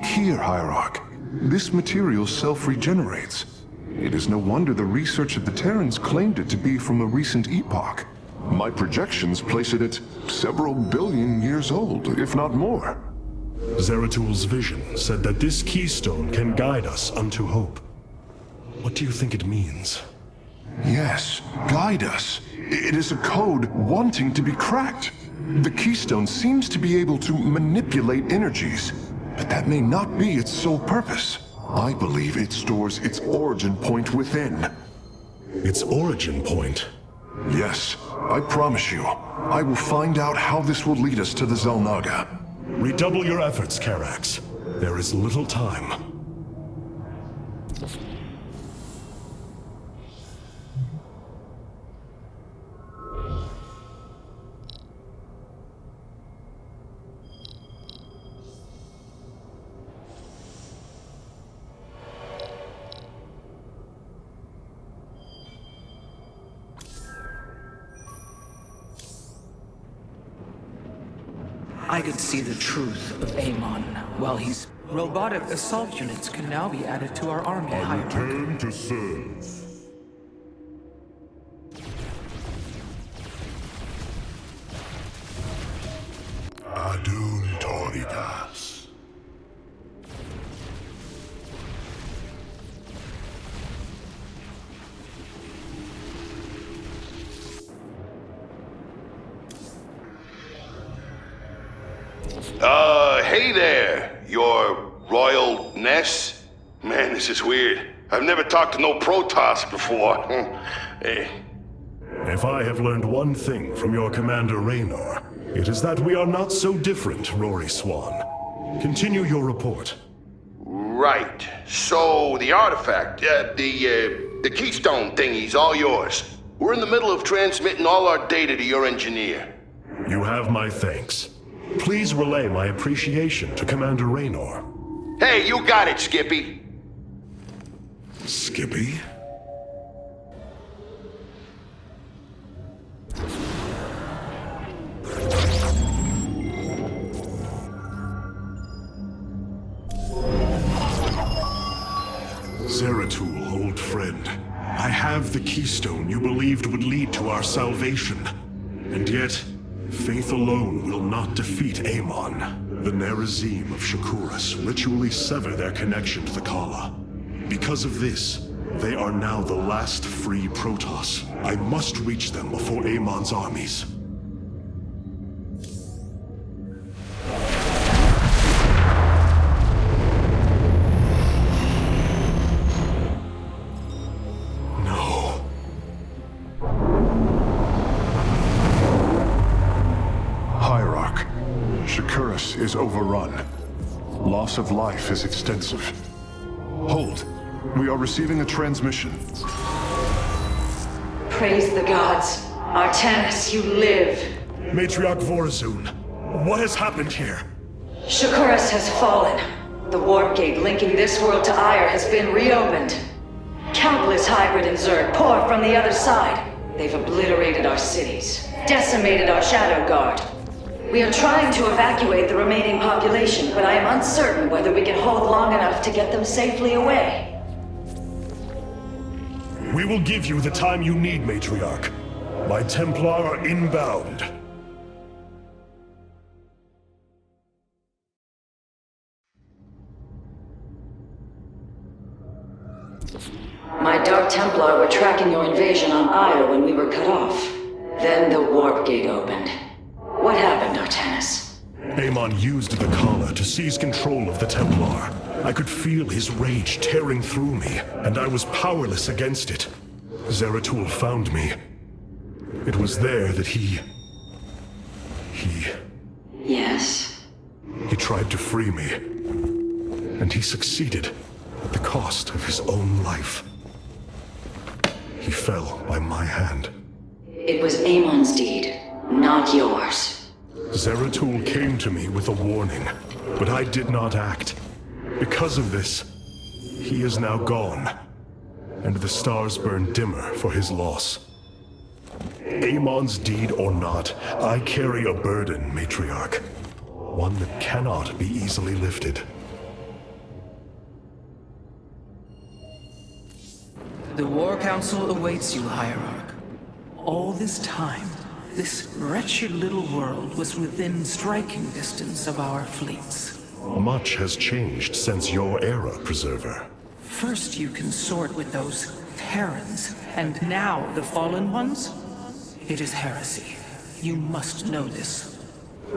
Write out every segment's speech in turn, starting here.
here, Hierarch. This material self-regenerates. It is no wonder the research of the Terrans claimed it to be from a recent epoch. My projections place it at several billion years old, if not more. Zeratul's vision said that this keystone can guide us unto hope. What do you think it means? Yes, guide us. It is a code wanting to be cracked. The keystone seems to be able to manipulate energies, but that may not be its sole purpose. I believe it stores its origin point within. Its origin point? Yes, I promise you. I will find out how this will lead us to the Xel'Naga. Redouble your efforts, Karax. There is little time. I could see the truth of Amon. While he's... Robotic assault units can now be added to our army. I return to serve. Adun Toritas. Hey there, your royalness. Man, this is weird. I've never talked to no Protoss before. Hey. If I have learned one thing from your commander Raynor, it is that we are not so different, Rory Swan. Continue your report. Right. So, the artifact, the keystone thingy's all yours. We're in the middle of transmitting all our data to your engineer. You have my thanks. Please relay my appreciation to Commander Raynor. Hey, you got it, Skippy. Skippy? Zeratul, old friend. I have the keystone you believed would lead to our salvation. And yet, faith alone will not defeat Amon. The Nerazim of Shakuras ritually sever their connection to the Kala. Because of this, they are now the last free Protoss. I must reach them before Amon's armies. Is overrun. Loss of life is extensive. Hold. We are receiving a transmission. Praise the gods. Artanis, you live. Matriarch Vorazun, what has happened here? Shakuras has fallen. The warp gate linking this world to Ire has been reopened. Countless hybrid and Zerg pour from the other side. They've obliterated our cities, decimated our Shadow Guard. We are trying to evacuate the remaining population, but I am uncertain whether we can hold long enough to get them safely away. We will give you the time you need, Matriarch. My Templar are inbound. My Dark Templar were tracking your invasion on Ire when we were cut off. Then the warp gate opened. What happened, Artanis? Amon used the Kala to seize control of the Templar. I could feel his rage tearing through me, and I was powerless against it. Zeratul found me. It was there that he... Yes? He tried to free me. And he succeeded, at the cost of his own life. He fell by my hand. It was Amon's deed, not yours. Zeratul came to me with a warning, but I did not act. Because of this, he is now gone, and the stars burn dimmer for his loss. Amon's deed or not, I carry a burden, Matriarch. One that cannot be easily lifted. The War Council awaits you, Hierarch. All this time, this wretched little world was within striking distance of our fleets. Much has changed since your era, Preserver. First you consort with those Terrans, and now the Fallen Ones? It is heresy. You must know this.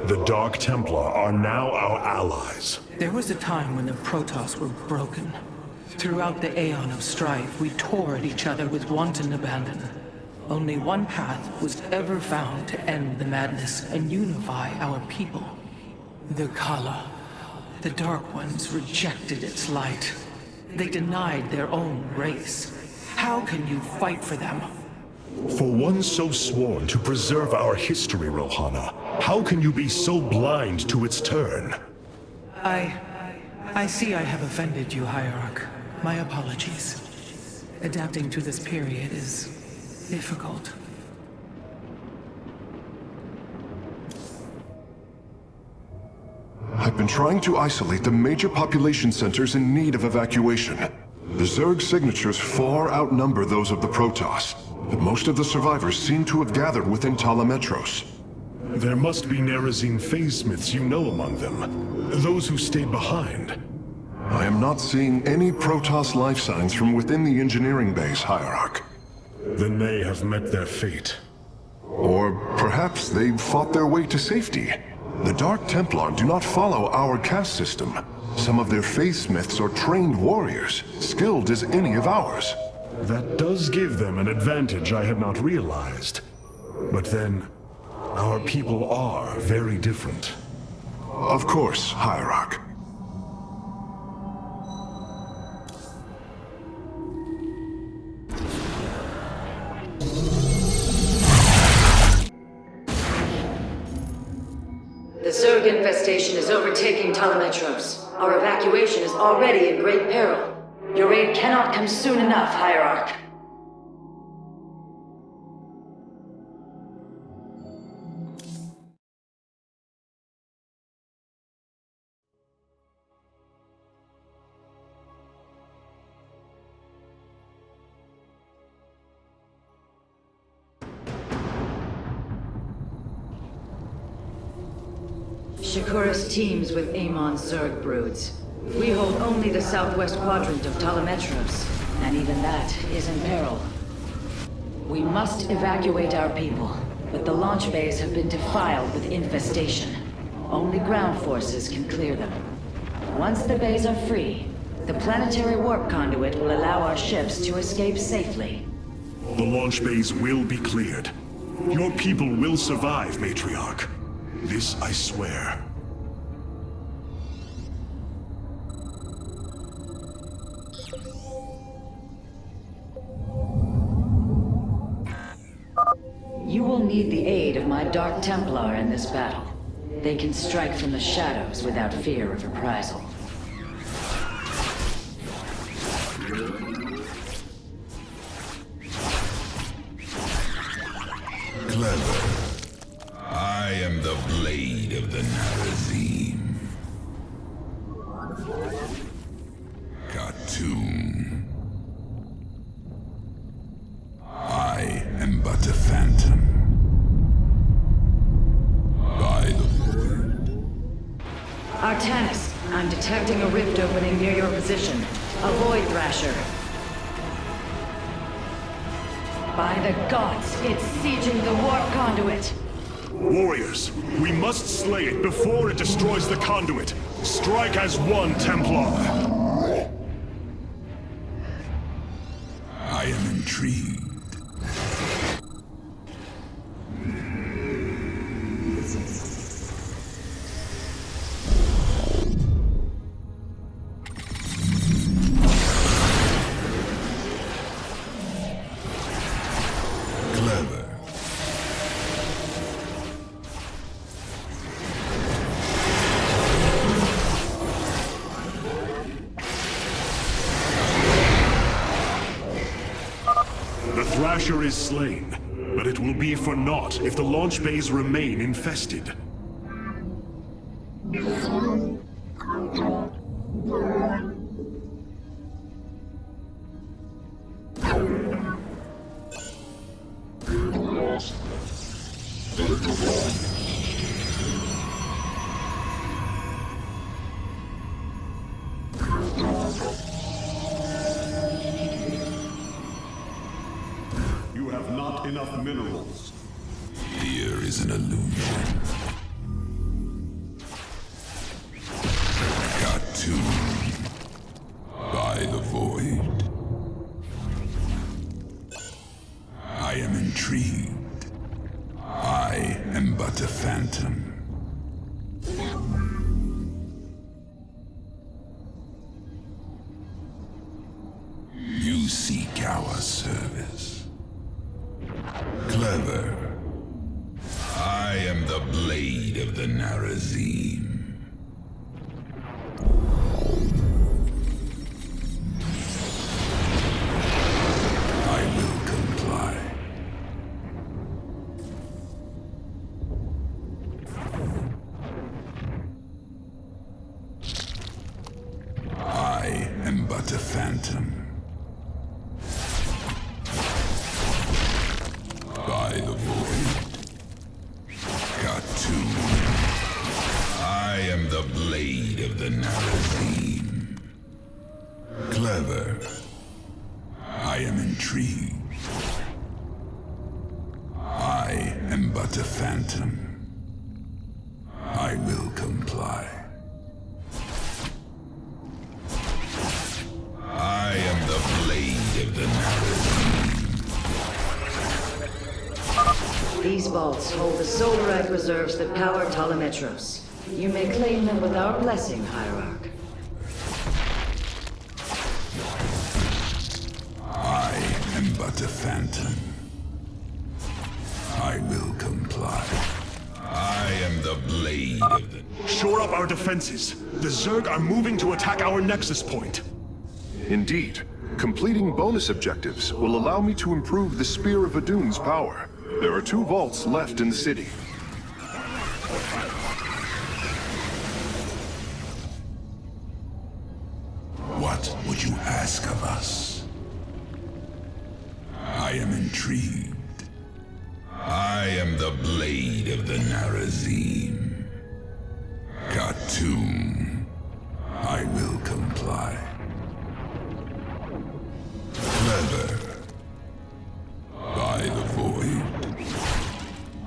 The Dark Templar are now our allies. There was a time when the Protoss were broken. Throughout the aeon of strife, we tore at each other with wanton abandon. Only one path was ever found to end the madness and unify our people. The Kala. The Dark Ones rejected its light. They denied their own race. How can you fight for them? For one so sworn to preserve our history, Rohana, how can you be so blind to its turn? I see I have offended you, Hierarch. My apologies. Adapting to this period is difficult. I've been trying to isolate the major population centers in need of evacuation. The Zerg signatures far outnumber those of the Protoss, but most of the survivors seem to have gathered within Talametros. There must be Nerazine phase-smiths you know among them. Those who stayed behind. I am not seeing any Protoss life signs from within the engineering base, Hierarch. Then they have met their fate. Or perhaps they fought their way to safety. The Dark Templar do not follow our caste system. Some of their faithsmiths are trained warriors, skilled as any of ours. That does give them an advantage I had not realized. But then, our people are very different. Of course, Hierarch. The Zerg infestation is overtaking Talametros. Our evacuation is already in great peril. Your aid cannot come soon enough, Hierarch. Shakuras teams with Amon's Zerg broods. We hold only the southwest quadrant of Talametros, and even that is in peril. We must evacuate our people, but the launch bays have been defiled with infestation. Only ground forces can clear them. Once the bays are free, the planetary warp conduit will allow our ships to escape safely. The launch bays will be cleared. Your people will survive, Matriarch. This I swear. You will need the aid of my Dark Templar in this battle. They can strike from the shadows without fear of reprisal. Clever. I am the blade of the Nerazine. Khartoum. I am but a phantom. By the word. Artanis, I'm detecting a rift opening near your position. Avoid Thrasher. By the gods, it's sieging the warp conduit. Warriors, we must slay it before it destroys the conduit. Strike as one, Templar. I am intrigued. Clever. The Thrasher is slain, but it will be for naught if the launch bays remain infested. enough minerals. Fear is an illusion. Got tuned by the void. I am intrigued. I am but a phantom. You seek our service. Clever. I am the blade of the Narazim. I will comply. I am but a phantom. By the void. Got tuned. I am the blade of the Narazim. Clever. I am intrigued. I am but a phantom. I will comply. I am the blade of the Narazim. These vaults hold the solarite reserves that power Telemetros. You may claim them with our blessing, Hierarch. I am but a phantom. I will comply. I am the blade of the... Shore up our defenses. The Zerg are moving to attack our nexus point. Indeed. Completing bonus objectives will allow me to improve the Spear of Adun's power. There are 2 vaults left in the city. What would you ask of us? I am intrigued. I am the blade of the Narazim. Khatum. I will comply. Clever. By the void.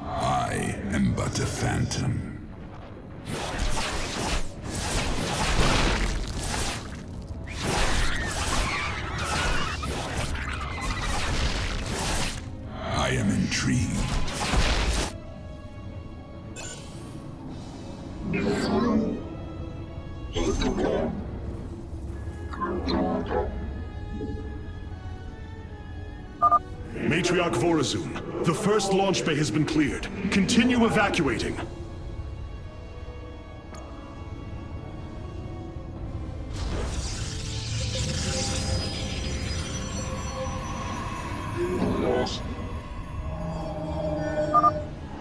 I am but a phantom. I am intrigued. Matriarch Vorazun, the first launch bay has been cleared. Continue evacuating.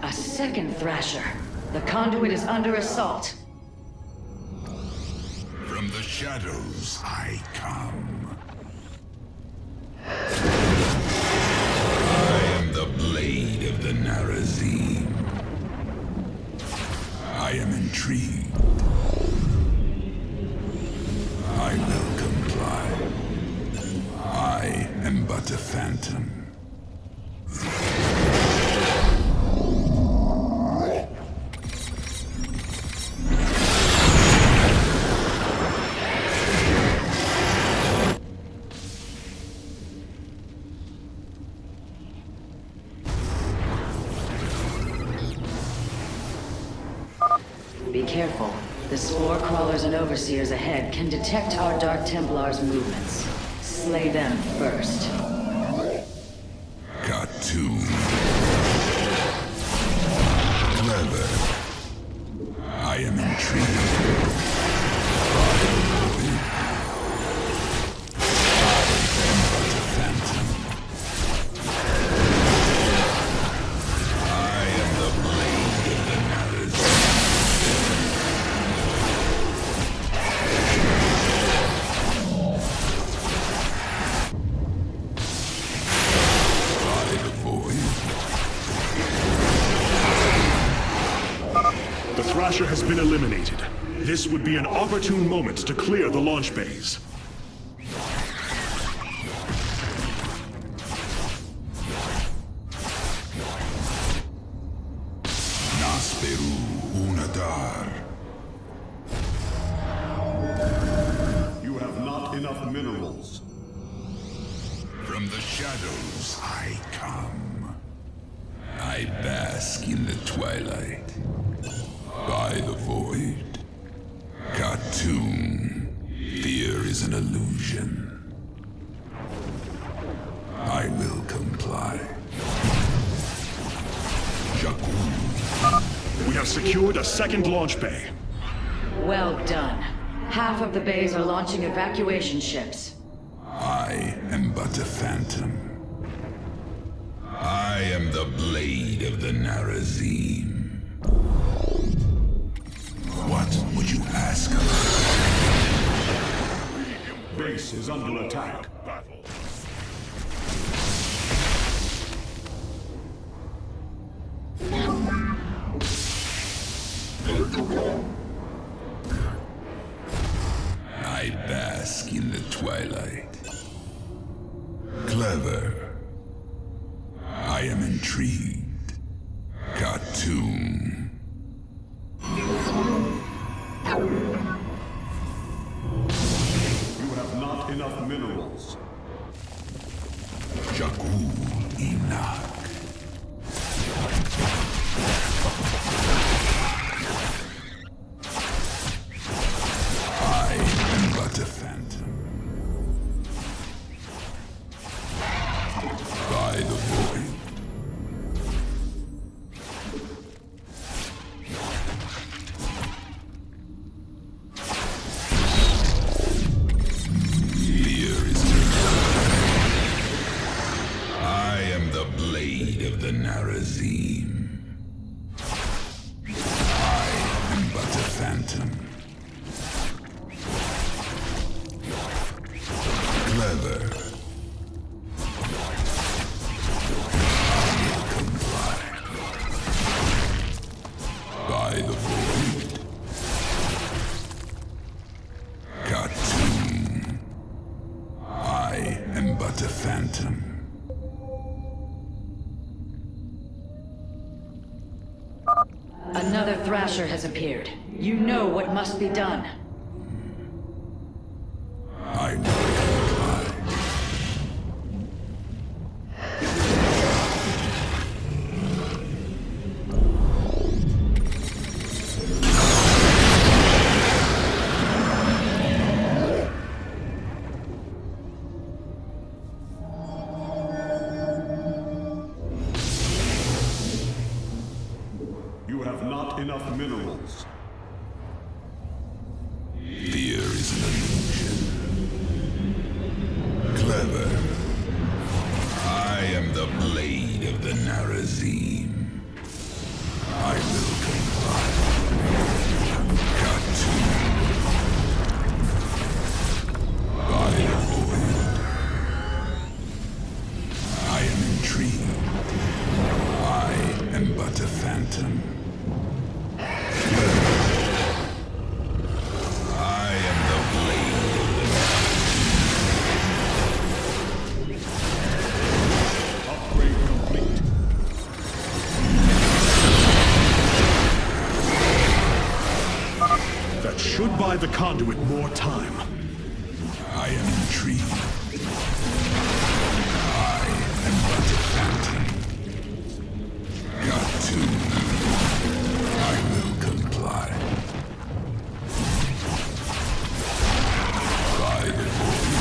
A second Thrasher. The conduit is under assault. From the shadows I come. The blade of the Narazim. I am intrigued. I will comply. I am but a phantom. Be careful. The spore crawlers and overseers ahead can detect our Dark Templars' movements. Slay them first. Khatum. Clever. I am intrigued. Thrasher has been eliminated. This would be an opportune moment to clear the launch bays. shadows I come. I bask in the twilight. By the void. Cartoon. Fear is an illusion. I will comply. Jakku. We have secured a second launch bay. Well done. Half of the bays are launching evacuation ships. I am but a phantom. I am the blade of the Narazim. What would you ask of me? Base is under attack. I bask in the twilight. Clever. I am intrigued. Cartoon. You have not enough minerals. Jakku Enoch. I am but a phantom. By the void. Fear is I am the blade of the Narazim. I am but a phantom. Clever. I will comply. By the void. Cartoon. I am but a phantom. Another Thrasher has appeared. You know what must be done. I will comply. You have not enough minerals. Fear is an illusion. Clever. I am the blade of the Narazim. I will comply. Cartoon. By the void. I am intrigued. I am but a phantom. I am the blade of the Upgrade complete. That should buy the conduit more time. I am intrigued. I am but a phantom. Cartoon. I will comply. By the void.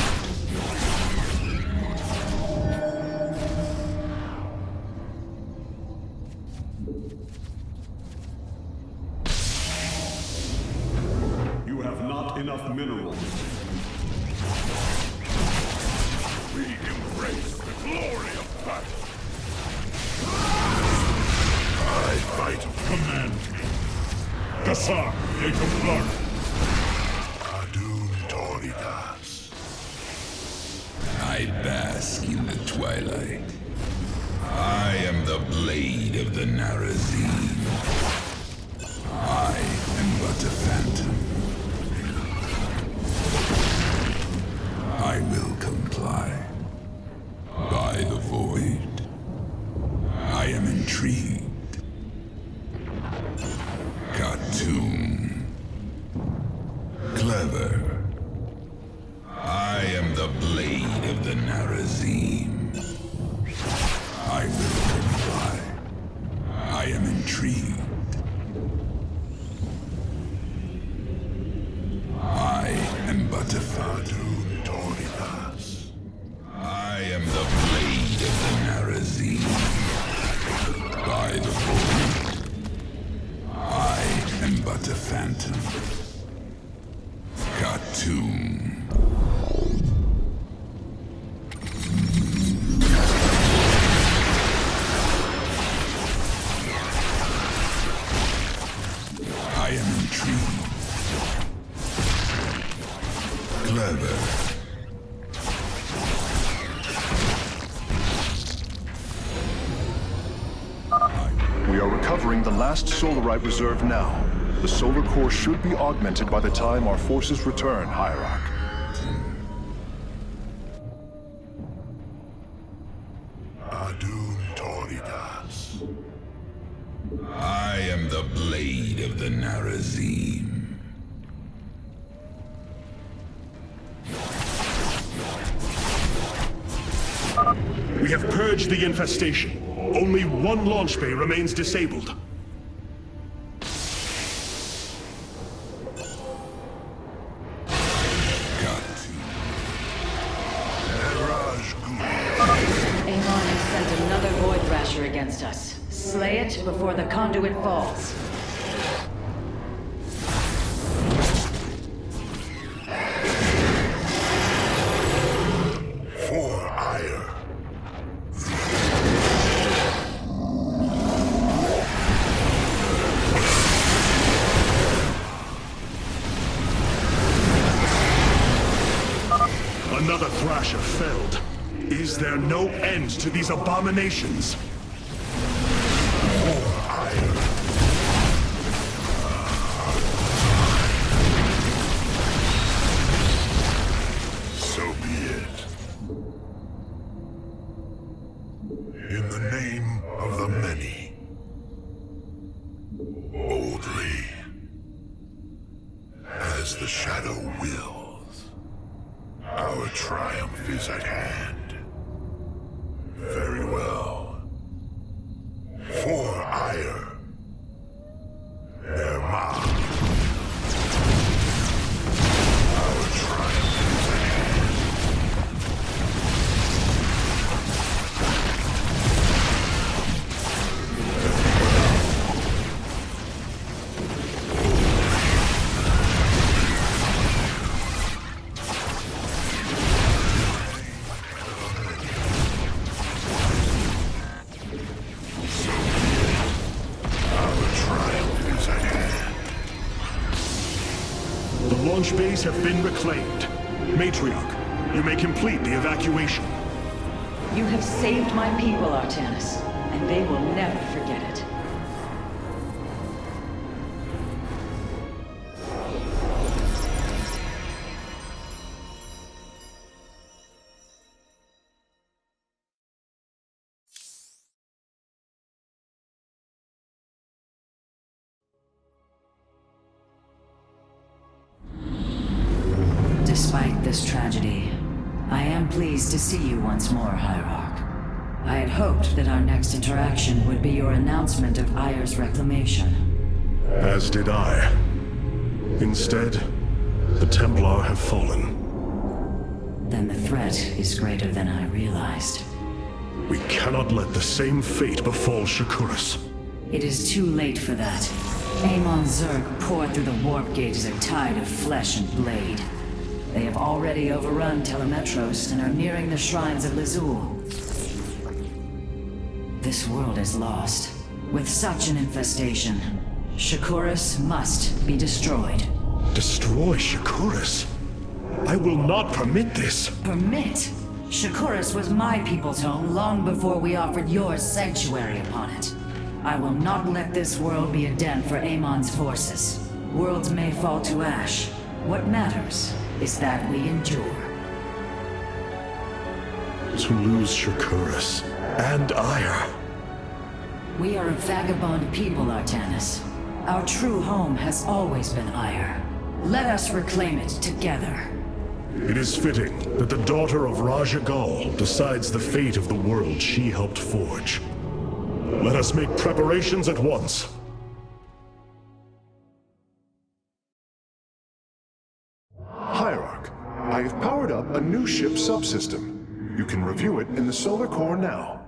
You have not enough minerals. We embrace the glory of battle. I fight. Command me. Gassar, Gate of Blood. Adun Toritas. I bask in the twilight. I am the blade of the Narazim. I am but a phantom. I will comply. By the void. I am intrigued. Cartoon. Clever. I am the blade of the Narazim. doom. I am intrigued. Clever. We are recovering the last solarite reserve now. The solar core should be augmented by the time our forces return, Hierarch. Adun Toritas. I am the blade of the Narazim. We have purged the infestation. Only one launch bay remains disabled. Amon has sent another Void Thrasher against us. Slay it before the conduit falls. For ire. Another Thrasher felled. Is there no end to these abominations? For ire. So be it. In the name of the many. Boldly. As the shadow wills. Our triumph is at hand. Very well. For ire. Their mark. Our triumph is at hand. Launch bays have been reclaimed. Matriarch, you may complete the evacuation. You have saved my people, Artanis, and they will never forget it. Despite this tragedy, I am pleased to see you once more, Hierarch. I had hoped that our next interaction would be your announcement of Aire's reclamation. As did I. Instead, the Templar have fallen. Then the threat is greater than I realized. We cannot let the same fate befall Shakuras. It is too late for that. Amon Zerg poured through the warp gate as a tide of flesh and blade. They have already overrun Telemetros and are nearing the shrines of Lizul. This world is lost. With such an infestation, Shakuras must be destroyed. Destroy Shakuras? I will not permit this. Permit? Shakuras was my people's home long before we offered yours sanctuary upon it. I will not let this world be a den for Amon's forces. Worlds may fall to ash. What matters is that we endure. To lose Shakuras and Ire. We are a vagabond people, Artanis. Our true home has always been Ire. Let us reclaim it together. It is fitting that the daughter of Raja Gal decides the fate of the world she helped forge. Let us make preparations at once. Hierarch, I have powered up a new ship subsystem. You can review it in the solar core now.